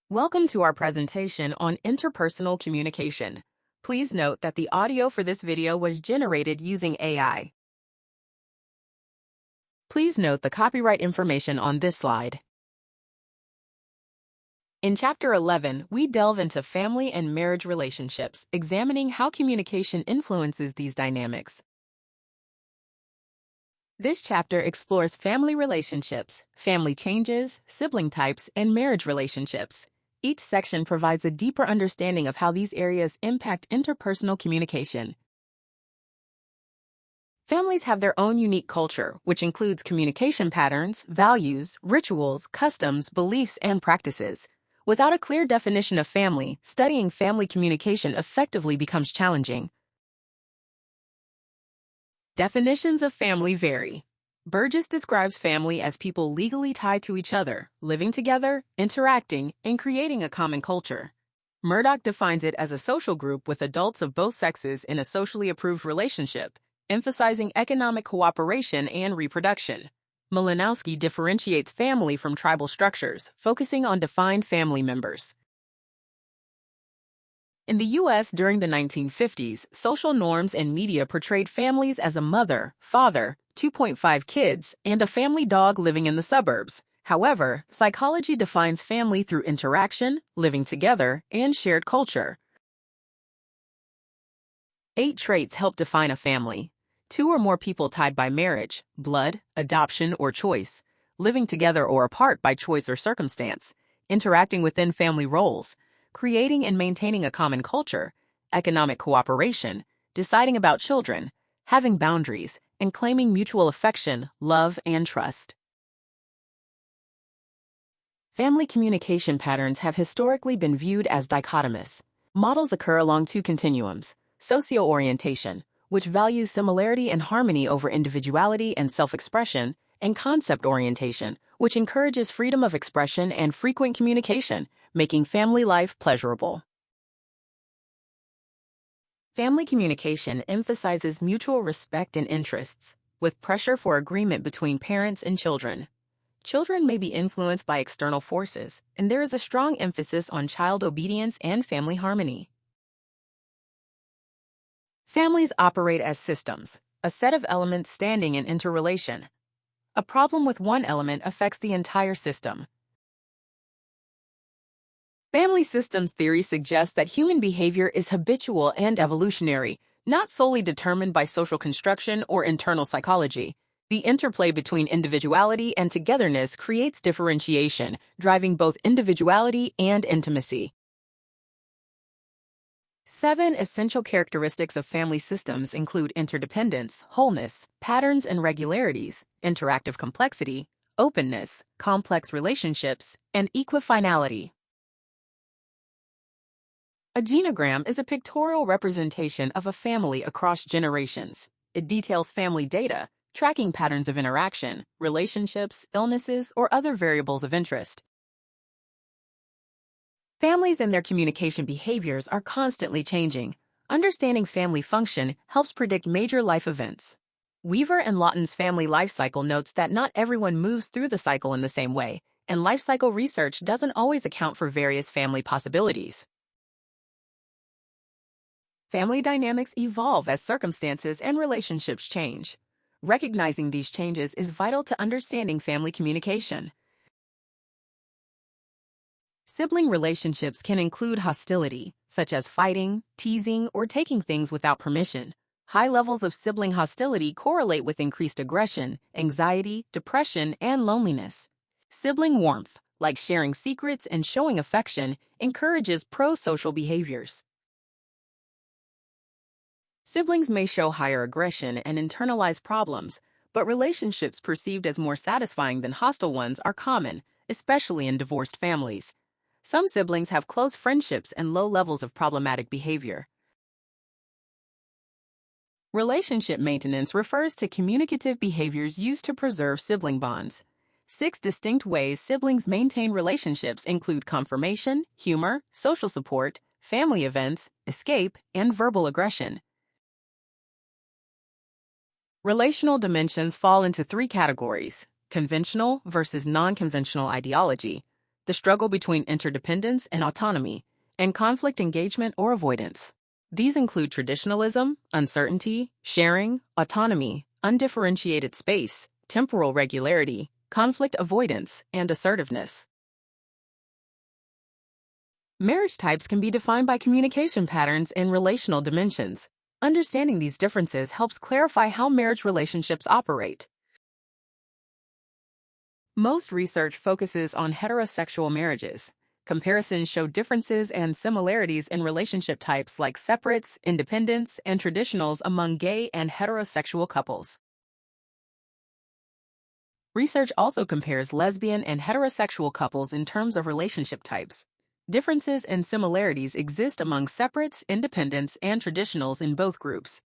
Welcome to our presentation on interpersonal communication. Please note that the audio for this video was generated using AI. Please note the copyright information on this slide. In Chapter 11, we delve into family and marriage relationships, examining how communication influences these dynamics. This chapter explores family relationships, family changes, sibling types, and marriage relationships. Each section provides a deeper understanding of how these areas impact interpersonal communication. Families have their own unique culture, which includes communication patterns, values, rituals, customs, beliefs, and practices. Without a clear definition of family, studying family communication effectively becomes challenging. Definitions of family vary. Burgess describes family as people legally tied to each other, living together, interacting, and creating a common culture. Murdoch defines it as a social group with adults of both sexes in a socially approved relationship, emphasizing economic cooperation and reproduction. Malinowski differentiates family from tribal structures, focusing on defined family members. In the U.S. during the 1950s, social norms and media portrayed families as a mother, father, 2.5 kids, and a family dog living in the suburbs. However, psychology defines family through interaction, living together, and shared culture. 8 traits help define a family. 2 or more people tied by marriage, blood, adoption, or choice, living together or apart by choice or circumstance, interacting within family roles, creating and maintaining a common culture, economic cooperation, deciding about children, having boundaries, and claiming mutual affection, love, and trust. Family communication patterns have historically been viewed as dichotomous. Models occur along 2 continuums: socio-orientation, which values similarity and harmony over individuality and self-expression, and concept orientation, which encourages freedom of expression and frequent communication, making family life pleasurable. Family communication emphasizes mutual respect and interests, with pressure for agreement between parents and children. Children may be influenced by external forces, and there is a strong emphasis on child obedience and family harmony. Families operate as systems, a set of elements standing in interrelation. A problem with one element affects the entire system. Family systems theory suggests that human behavior is habitual and evolutionary, not solely determined by social construction or internal psychology. The interplay between individuality and togetherness creates differentiation, driving both individuality and intimacy. 7 essential characteristics of family systems include interdependence, wholeness, patterns and regularities, interactive complexity, openness, complex relationships, and equifinality. A genogram is a pictorial representation of a family across generations. It details family data, tracking patterns of interaction, relationships, illnesses, or other variables of interest. Families and their communication behaviors are constantly changing. Understanding family function helps predict major life events. Weaver and Lawton's family life cycle notes that not everyone moves through the cycle in the same way, and life cycle research doesn't always account for various family possibilities. Family dynamics evolve as circumstances and relationships change. Recognizing these changes is vital to understanding family communication. Sibling relationships can include hostility, such as fighting, teasing, or taking things without permission. High levels of sibling hostility correlate with increased aggression, anxiety, depression, and loneliness. Sibling warmth, like sharing secrets and showing affection, encourages pro-social behaviors. Siblings may show higher aggression and internalize problems, but relationships perceived as more satisfying than hostile ones are common, especially in divorced families. Some siblings have close friendships and low levels of problematic behavior. Relationship maintenance refers to communicative behaviors used to preserve sibling bonds. 6 distinct ways siblings maintain relationships include confirmation, humor, social support, family events, escape, and verbal aggression. Relational dimensions fall into 3 categories: conventional versus non-conventional ideology, the struggle between interdependence and autonomy, and conflict engagement or avoidance. These include traditionalism, uncertainty, sharing, autonomy, undifferentiated space, temporal regularity, conflict avoidance, and assertiveness. Marriage types can be defined by communication patterns and relational dimensions. Understanding these differences helps clarify how marriage relationships operate. Most research focuses on heterosexual marriages. Comparisons show differences and similarities in relationship types like separates, independents, and traditionals among gay and heterosexual couples. Research also compares lesbian and heterosexual couples in terms of relationship types. Differences and similarities exist among separates, independents, and traditionals in both groups.